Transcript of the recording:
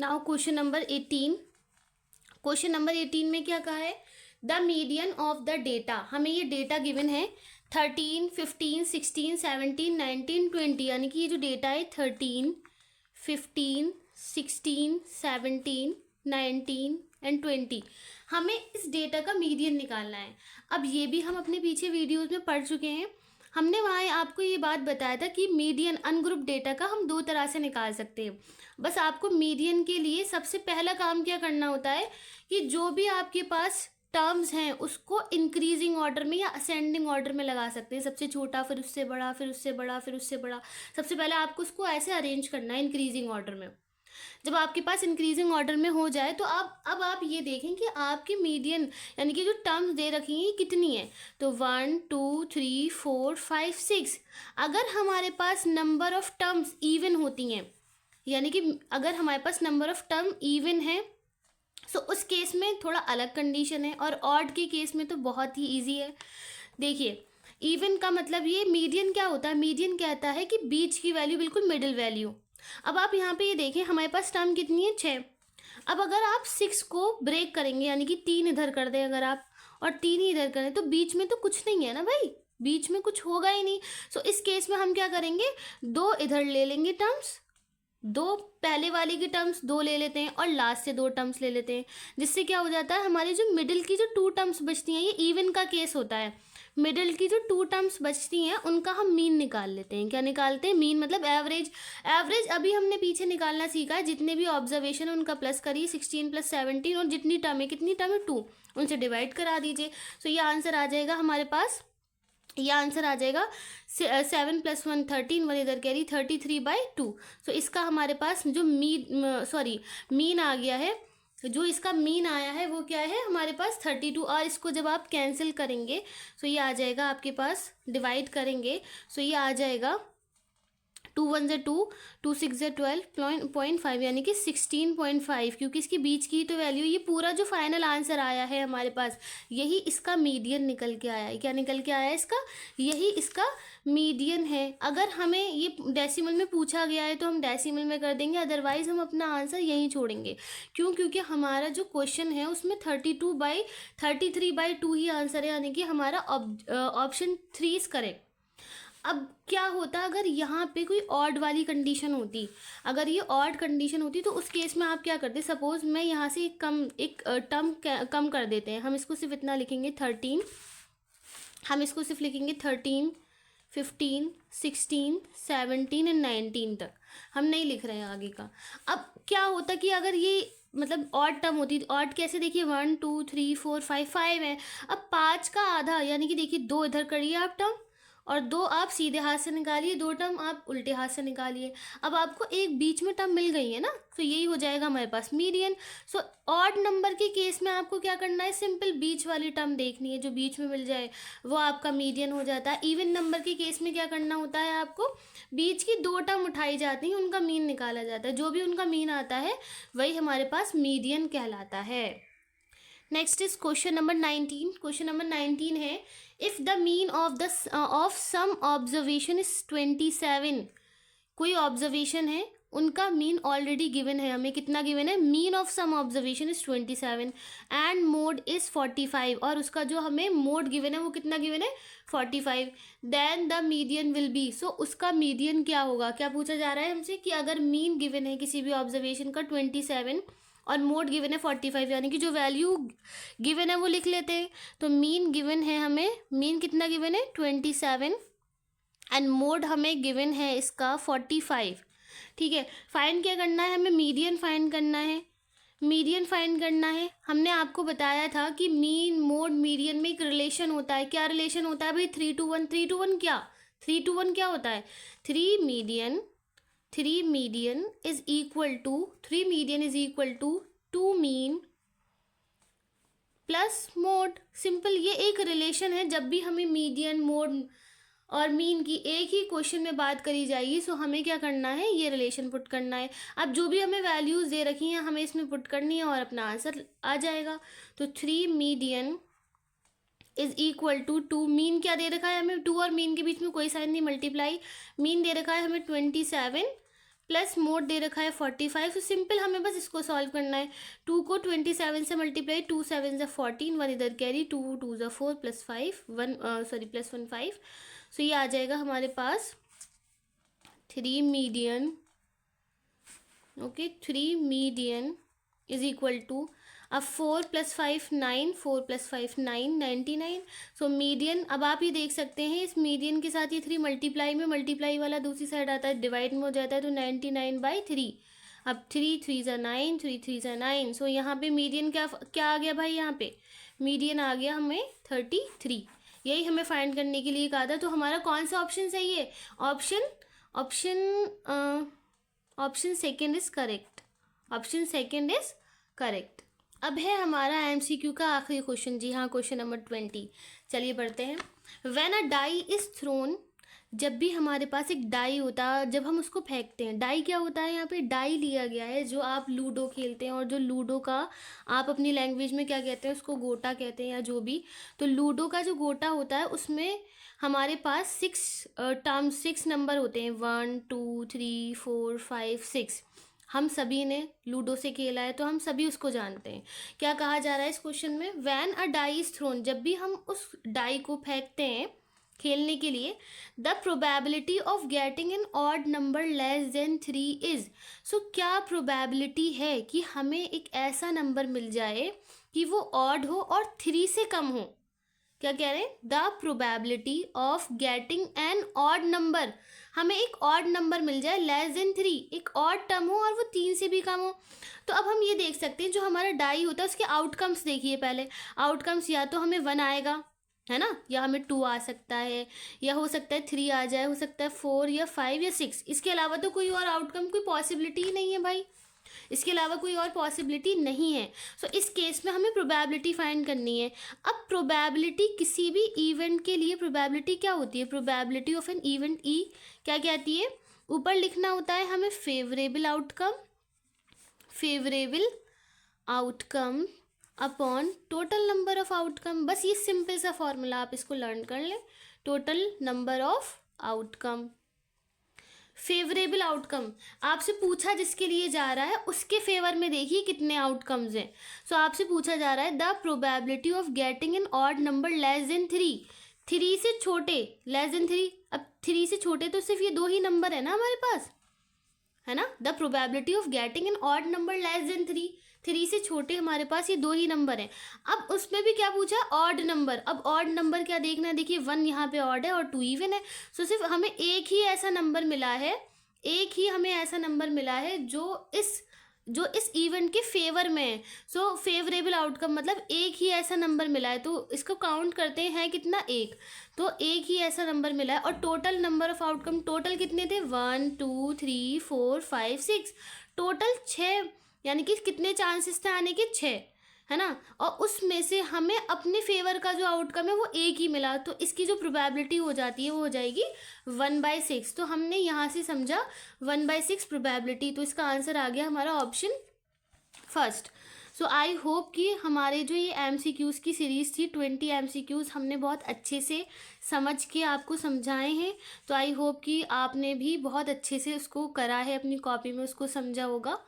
Now question number 18। Question number 18 में क्या कहा है? The median of the data. हमें ये डेटा गिवन है 13, 15, 16, 17, 19, 20, यानी कि ये जो डेटा है 13, 15, 16, 17, 19 एंड 20, हमें इस डेटा का मीडियन निकालना है। अब ये भी हम अपने पीछे वीडियोस में पढ़ चुके हैं। हमने वहाँ आपको ये बात बताया था कि मीडियन अनग्रुप डेटा का हम दो तरह से निकाल सकते हैं। बस आपको मीडियन के लिए सबसे पहला काम क्या करना होता है कि जो भी आपके पास टर्म्स हैं उसको इंक्रीजिंग ऑर्डर में या असेंडिंग ऑर्डर में लगा सकते हैं। सबसे छोटा, फिर उससे बड़ा, फिर उससे बड़ा, फिर उससे बड़ा। सबसे पहले आपको उसको ऐसे अरेंज करना है इंक्रीजिंग ऑर्डर में। जब आपके पास इंक्रीजिंग ऑर्डर में हो जाए तो अब आप ये देखें कि आपकी मीडियन यानी कि जो टर्म्स दे रखी हैं कितनी है। तो 1 2 3 4 5 6। अगर हमारे पास नंबर ऑफ टर्म्स इवन होती हैं, यानी कि अगर हमारे पास नंबर ऑफ टर्म इवन है, सो उस केस में थोड़ा अलग कंडीशन है, और ऑड के केस में तो बहुत ही ईजी है। देखिए, इवन का मतलब ये मीडियन क्या होता है? मीडियन कहता है कि बीच की वैल्यू बिल्कुल मिडिल वैल्यू। अब आप यहाँ पे ये देखें, हमारे पास टर्म कितनी है? 6। अब अगर आप 6 को ब्रेक करेंगे, यानी कि 3 इधर कर दें अगर आप, और 3 ही इधर करें, तो बीच में तो कुछ नहीं है ना भाई, बीच में कुछ होगा ही नहीं। सो इस केस में हम क्या करेंगे? 2 इधर ले लेंगे टर्म्स, 2 पहले वाली की टर्म्स 2 ले लेते हैं और लास्ट से 2 टर्म्स ले लेते हैं, जिससे क्या हो जाता है, हमारी जो मिडिल की जो 2 टर्म्स बचती हैं, ये इवन का केस होता है। मिडिल की जो 2 टर्म्स बचती हैं उनका हम मीन निकाल लेते हैं। क्या निकालते हैं? मीन मतलब एवरेज। एवरेज अभी हमने पीछे निकालना सीखा है। जितने भी ऑब्जर्वेशन है उनका प्लस करिए, 16 + 17, और जितनी टर्म है, कितनी टर्म है? 2, उनसे डिवाइड करा दीजिए। सो ये आंसर आ जाएगा हमारे पास, यह आंसर आ जाएगा 7 + 1 13, 1 इधर कैरी 33/2। सो इसका हमारे पास जो मीन आ गया है, जो इसका मीन आया है वो क्या है हमारे पास? 32। और इसको जब आप कैंसिल करेंगे सो ये आ जाएगा आपके पास, डिवाइड करेंगे सो ये आ जाएगा 2 1 = 2, 2 6 = 12.5, यानी कि 16.5, क्योंकि इसके बीच की तो वैल्यू, ये पूरा जो फाइनल आंसर आया है हमारे पास, यही इसका मीडियन निकल के आया है। क्या निकल के आया है इसका? यही इसका मीडियन है। अगर हमें ये डेसिमल में पूछा गया है तो हम डेसिमल में कर देंगे, अदरवाइज हम अपना आंसर यहीं छोड़ेंगे। क्यों? क्योंकि हमारा जो क्वेश्चन है उसमें 33/2 ही आंसर है, यानी कि हमारा ऑप्शन 3 इज करेक्ट। अब क्या होता अगर यहाँ पे कोई ऑड वाली कंडीशन होती? अगर ये ऑड कंडीशन होती तो उस केस में आप क्या करते? सपोज मैं यहाँ से एक टर्म कम कर देते हैं। हम इसको सिर्फ इतना लिखेंगे 13, हम इसको सिर्फ लिखेंगे 13, 15, 16, 17 एंड 19 तक। हम नहीं लिख रहे हैं आगे का। अब क्या होता कि अगर ये मतलब ऑड टर्म होती, ऑड कैसे? देखिए 1 2 3 4 5 है। अब 5 का आधा, यानी कि देखिए 2 इधर करिए आप टर्म, और 2 आप सीधे हाथ से निकालिए, 2 टर्म आप उल्टे हाथ से निकालिए। अब आपको एक बीच में टर्म मिल गई है ना, तो यही हो जाएगा हमारे पास मीडियन। सो ऑड नंबर के केस में आपको क्या करना है? सिंपल बीच वाली टर्म देखनी है, जो बीच में मिल जाए वो आपका मीडियन हो जाता है। इवन नंबर के केस में क्या करना होता है आपको? बीच की 2 टर्म उठाई जाती हैं, उनका मीन निकाला जाता है। जो भी उनका मीन आता है वही हमारे पास मीडियन कहलाता है। Next is question number 19। Question number 19 है, if the mean of some observation is 27। कोई ऑब्जर्वेशन है, उनका मीन ऑलरेडी गिवन है। हमें कितना गिवन है? Mean of some observation is 27 and mode is 45, और उसका जो हमें मोड गिवन है वो कितना गिवन है? 45। Then the median will be. So उसका मीडियन क्या होगा? क्या पूछा जा रहा है हमसे कि अगर मीन गिवन है किसी भी ऑब्जर्वेशन का 27 और मोड गिवन है 45, यानी कि जो वैल्यू गिवन है वो लिख लेते हैं। तो मीन गिवन है हमें, मीन कितना गिवन है? 27, एंड मोड हमें गिवन है इसका 45। ठीक है, फाइंड क्या करना है हमें? मीडियन फाइंड करना है। मीडियन फाइंड करना है। हमने आपको बताया था कि मीन, मोड, मीडियन में एक रिलेशन होता है। क्या रिलेशन होता है भाई? 3 to 1। 3 to 1 क्या? 3 to 1 क्या होता है? 3 median is equal to 2 mean plus mode. Simple, ये एक रिलेशन है। जब भी हमें मीडियन, मोड और मीन की एक ही क्वेश्चन में बात करी जाएगी, सो हमें क्या करना है? ये रिलेशन पुट करना है। अब जो भी हमें वैल्यूज दे रखी हैं हमें इसमें पुट करनी है और अपना आंसर आ जाएगा। तो 3 median is equal to 2 mean क्या दे रखा है हमें? 2 और मीन के बीच में कोई साइन नहीं, मल्टीप्लाई। मीन दे रखा है हमें 27 प्लस मोड दे रखा है 45। तो सिंपल हमें बस इसको सॉल्व करना है। 2 को 27 से मल्टीप्लाई, 2 7 ज़ा 14, 1 इधर कैरी, 2 2 ज़ा 4 प्लस 5 1 प्लस 1 5। सो ये आ जाएगा हमारे पास 3 median. Okay 3 median is equal to, अब 4 + 5 9, 4 + 5 9, 99। सो मीडियन, अब आप ये देख सकते हैं इस मीडियन के साथ ये 3 मल्टीप्लाई में, मल्टीप्लाई वाला दूसरी साइड आता है, डिवाइड में हो जाता है, तो 99/3। अब 3 3 ज़ा 9, 3 3 ज़ा 9। सो यहाँ पे मीडियन क्या क्या आ गया भाई, यहाँ पे मीडियन आ गया हमें 33। यही हमें फाइंड करने के लिए कहा था। तो हमारा कौन सा ऑप्शन सही है? Option second is correct. Option second is correct. अब है हमारा एमसीक्यू का आखिरी क्वेश्चन। जी हाँ, क्वेश्चन नंबर 20। चलिए पढ़ते हैं। When a die is thrown, जब भी हमारे पास एक डाई होता है, जब हम उसको फेंकते हैं, डाई क्या होता है? यहाँ पे डाई लिया गया है जो आप लूडो खेलते हैं, और जो लूडो का आप अपनी लैंग्वेज में क्या कहते हैं, उसको गोटा कहते हैं या जो भी। तो लूडो का जो गोटा होता है उसमें हमारे पास 6 नंबर होते हैं, 1 2 3 4 5 6। हम सभी ने लूडो से खेला है तो हम सभी उसको जानते हैं। क्या कहा जा रहा है इस क्वेश्चन में? When a die is thrown, जब भी हम उस डाई को फेंकते हैं खेलने के लिए, the probability of getting an odd number less than 3 is. So क्या प्रोबेबिलिटी है कि हमें एक ऐसा नंबर मिल जाए कि वो ऑड हो और 3 से कम हो? क्या कह रहे हैं? The probability of getting an odd number, हमें एक ऑड नंबर मिल जाए लेस देन 3, एक ऑड टर्म हो और वो 3 से भी कम हो। तो अब हम ये देख सकते हैं जो हमारा डाई होता है उसके आउटकम्स देखिए पहले। आउटकम्स या तो हमें 1 आएगा, है ना, या हमें 2 आ सकता है, या हो सकता है 3 आ जाए, हो सकता है 4 या 5 या 6। इसके अलावा तो कोई और आउटकम, कोई पॉसिबिलिटी ही नहीं है भाई, इसके अलावा कोई और पॉसिबिलिटी नहीं है। सो इस केस में हमें प्रोबेबिलिटी फाइंड करनी है। अब प्रोबेबिलिटी किसी भी इवेंट के लिए प्रोबेबिलिटी क्या होती है? Probability of an event E क्या कहती है? ऊपर लिखना होता है हमें favourable outcome upon total number of outcome. बस ये सिंपल सा फॉर्मूला आप इसको लर्न कर लें, total number of outcome. Favourable outcome आपसे पूछा जिसके लिए जा रहा है उसके फेवर में देखिए कितने आउटकम्स हैं। सो आपसे पूछा जा रहा है the probability of getting an odd number less than 3, 3 से छोटे, लेस देन 3। अब 3 से छोटे तो सिर्फ ये 2 ही नंबर है ना हमारे पास, है ना। The probability of getting an odd number less than 3, 3 से छोटे हमारे पास ये 2 ही नंबर हैं। अब उसमें भी क्या पूछा? Odd number. अब ऑड नंबर क्या देखना है? देखिए 1 यहाँ पे ऑड है और 2 इवन है। सो सिर्फ हमें एक ही ऐसा नंबर मिला है, एक ही हमें ऐसा नंबर मिला है जो इस इवेंट के फेवर में है। सो फेवरेबल आउटकम मतलब एक ही ऐसा नंबर मिला है, तो इसको काउंट करते हैं कितना? 1। तो एक ही ऐसा नंबर मिला है। और total number of outcome, total कितने थे? 1 2 3 4 5 6, टोटल 6, यानी कि कितने चांसेस थे आने के? 6, है ना। और उसमें से हमें अपने फेवर का जो आउटकम है वो एक ही मिला, तो इसकी जो प्रोबेबिलिटी हो जाती है वो हो जाएगी 1/6। तो हमने यहाँ से समझा 1/6 प्रोबेबिलिटी। तो इसका आंसर आ गया हमारा option first. So I hope कि हमारे जो ये MCQs की सीरीज़ थी 20 MCQs हमने बहुत अच्छे से समझ के आपको समझाए हैं। तो आई होप कि आपने भी बहुत अच्छे से उसको करा है, अपनी कॉपी में उसको समझा होगा।